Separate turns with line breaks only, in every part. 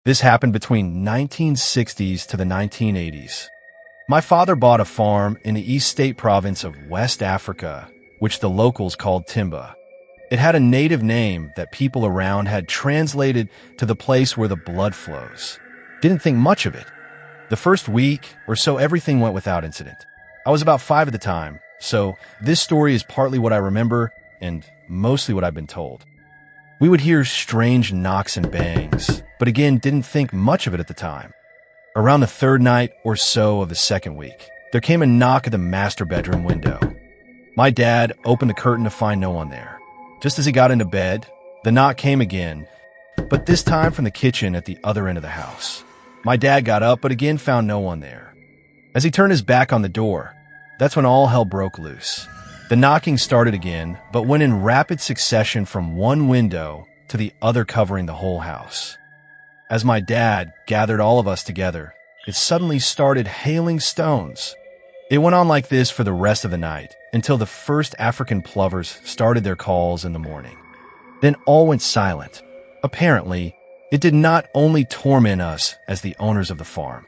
This happened between 1960s to the 1980s. My father bought a farm in the East State province of West Africa, which the locals called Timba. It had a native name that people around had translated to the place where the blood flows. Didn't think much of it. The first week or so, everything went without incident. I was about 5 at the time, so this story is partly what I remember and mostly what I've been told. We would hear strange knocks and bangs, but again, didn't think much of it at the time. Around the third night or so of the second week, there came a knock at the master bedroom window. My dad opened the curtain to find no one there. Just as he got into bed, the knock came again, but this time from the kitchen at the other end of the house. My dad got up, but again found no one there. As he turned his back on the door, that's when all hell broke loose. The knocking started again, but went in rapid succession from one window to the other, covering the whole house. As my dad gathered all of us together, it suddenly started hailing stones. It went on like this for the rest of the night, until the first African plovers started their calls in the morning. Then all went silent. Apparently, it did not only torment us as the owners of the farm.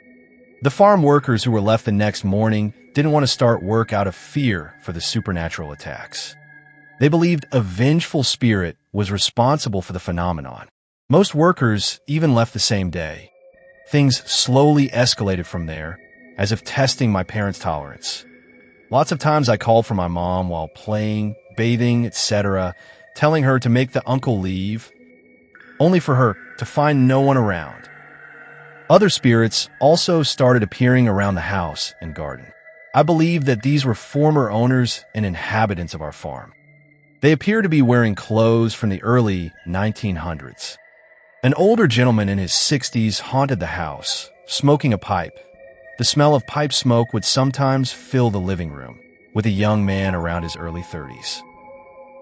The farm workers who were left the next morning didn't want to start work out of fear for the supernatural attacks. They believed a vengeful spirit was responsible for the phenomenon. Most workers even left the same day. Things slowly escalated from there, as if testing my parents' tolerance. Lots of times I called for my mom while playing, bathing, etc., telling her to make the uncle leave, only for her to find no one around. Other spirits also started appearing around the house and garden. I believe that these were former owners and inhabitants of our farm. They appear to be wearing clothes from the early 1900s. An older gentleman in his 60s haunted the house, smoking a pipe. The smell of pipe smoke would sometimes fill the living room, with a young man around his early 30s.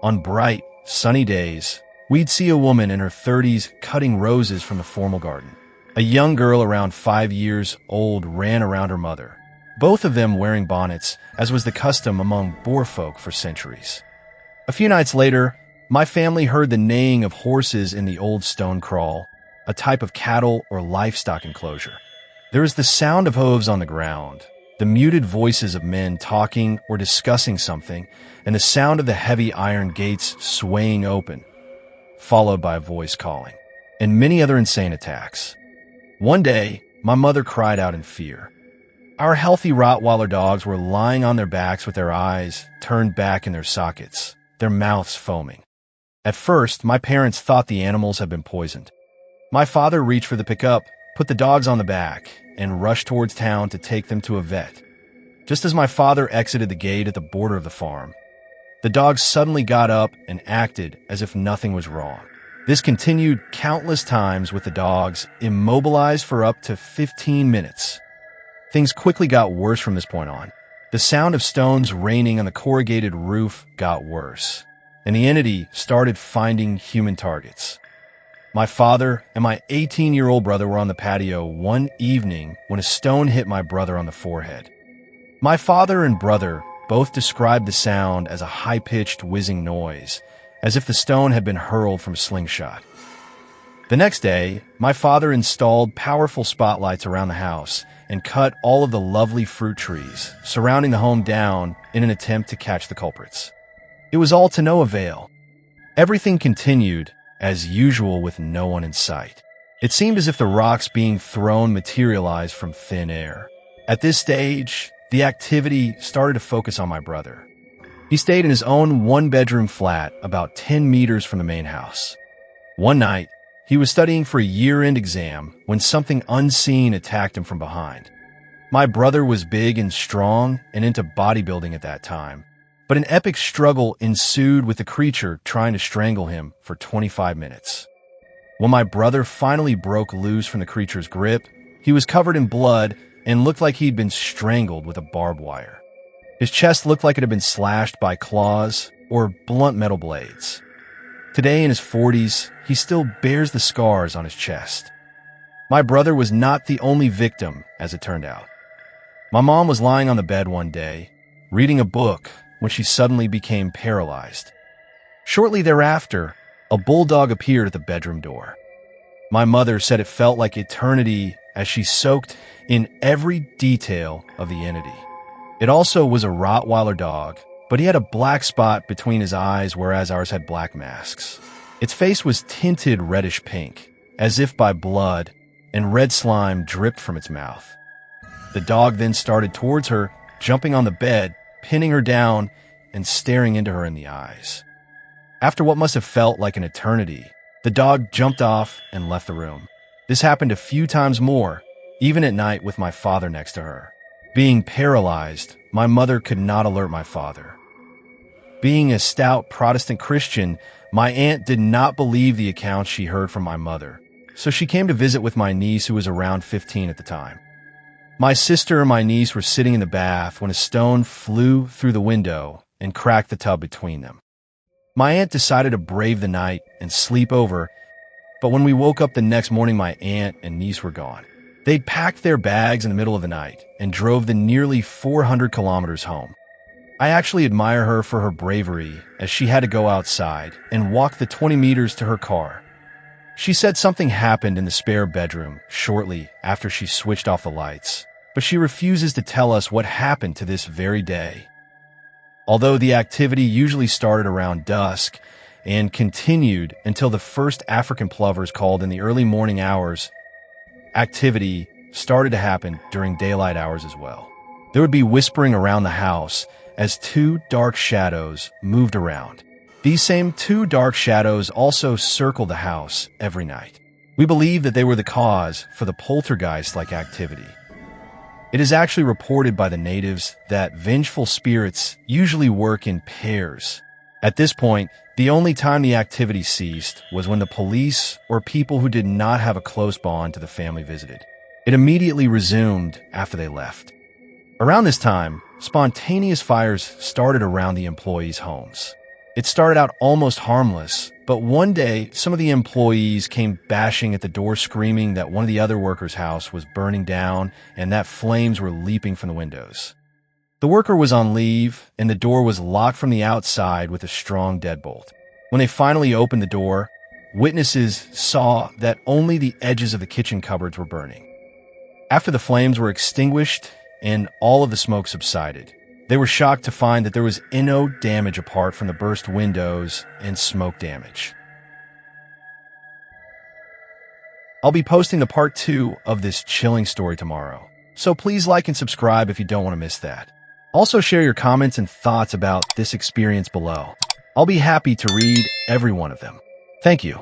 On bright, sunny days, we'd see a woman in her 30s cutting roses from the formal garden. A young girl around 5 years old ran around her mother, both of them wearing bonnets, as was the custom among Boer folk for centuries. A few nights later, my family heard the neighing of horses in the old stone kraal, a type of cattle or livestock enclosure. There is the sound of hooves on the ground, the muted voices of men talking or discussing something, and the sound of the heavy iron gates swaying open, followed by a voice calling, and many other insane attacks. One day, my mother cried out in fear. Our healthy Rottweiler dogs were lying on their backs with their eyes turned back in their sockets, their mouths foaming. At first, my parents thought the animals had been poisoned. My father reached for the pickup, put the dogs on the back, and rushed towards town to take them to a vet. Just as my father exited the gate at the border of the farm, the dogs suddenly got up and acted as if nothing was wrong. This continued countless times, with the dogs immobilized for up to 15 minutes. Things quickly got worse from this point on. The sound of stones raining on the corrugated roof got worse, and the entity started finding human targets. My father and my 18-year-old brother were on the patio one evening when a stone hit my brother on the forehead. My father and brother both described the sound as a high-pitched whizzing noise, as if the stone had been hurled from a slingshot. The next day, my father installed powerful spotlights around the house and cut all of the lovely fruit trees surrounding the home down in an attempt to catch the culprits. It was all to no avail. Everything continued as usual with no one in sight. It seemed as if the rocks being thrown materialized from thin air. At this stage, the activity started to focus on my brother. He stayed in his own one-bedroom flat about 10 meters from the main house. One night, he was studying for a year-end exam when something unseen attacked him from behind. My brother was big and strong and into bodybuilding at that time, but an epic struggle ensued with the creature trying to strangle him for 25 minutes. When my brother finally broke loose from the creature's grip, he was covered in blood and looked like he'd been strangled with a barbed wire. His chest looked like it had been slashed by claws or blunt metal blades. Today, in his 40s, he still bears the scars on his chest. My brother was not the only victim, as it turned out. My mom was lying on the bed one day, reading a book, when she suddenly became paralyzed. Shortly thereafter, a bulldog appeared at the bedroom door. My mother said it felt like eternity as she soaked in every detail of the entity. It also was a Rottweiler dog, but he had a black spot between his eyes, whereas ours had black masks. Its face was tinted reddish pink, as if by blood, and red slime dripped from its mouth. The dog then started towards her, jumping on the bed, pinning her down, and staring into her in the eyes. After what must have felt like an eternity, the dog jumped off and left the room. This happened a few times more, even at night with my father next to her. Being paralyzed, my mother could not alert my father. Being a stout Protestant Christian, my aunt did not believe the accounts she heard from my mother, so she came to visit with my niece, who was around 15 at the time. My sister and my niece were sitting in the bath when a stone flew through the window and cracked the tub between them. My aunt decided to brave the night and sleep over, but when we woke up the next morning, my aunt and niece were gone. They'd packed their bags in the middle of the night and drove the nearly 400 kilometers home. I actually admire her for her bravery, as she had to go outside and walk the 20 meters to her car. She said something happened in the spare bedroom shortly after she switched off the lights, but she refuses to tell us what happened to this very day. Although the activity usually started around dusk and continued until the first African plovers called in the early morning hours, activity started to happen during daylight hours as well. There would be whispering around the house as two dark shadows moved around. These same two dark shadows also circled the house every night. We believe that they were the cause for the poltergeist-like activity. It is actually reported by the natives that vengeful spirits usually work in pairs. At this point, the only time the activity ceased was when the police or people who did not have a close bond to the family visited. It immediately resumed after they left. Around this time, spontaneous fires started around the employees' homes. It started out almost harmless, but one day, some of the employees came bashing at the door, screaming that one of the other workers' house was burning down and that flames were leaping from the windows. The worker was on leave, and the door was locked from the outside with a strong deadbolt. When they finally opened the door, witnesses saw that only the edges of the kitchen cupboards were burning. After the flames were extinguished and all of the smoke subsided, they were shocked to find that there was no damage apart from the burst windows and smoke damage. I'll be posting the part 2 of this chilling story tomorrow, so please like and subscribe if you don't want to miss that. Also share your comments and thoughts about this experience below. I'll be happy to read every one of them. Thank you.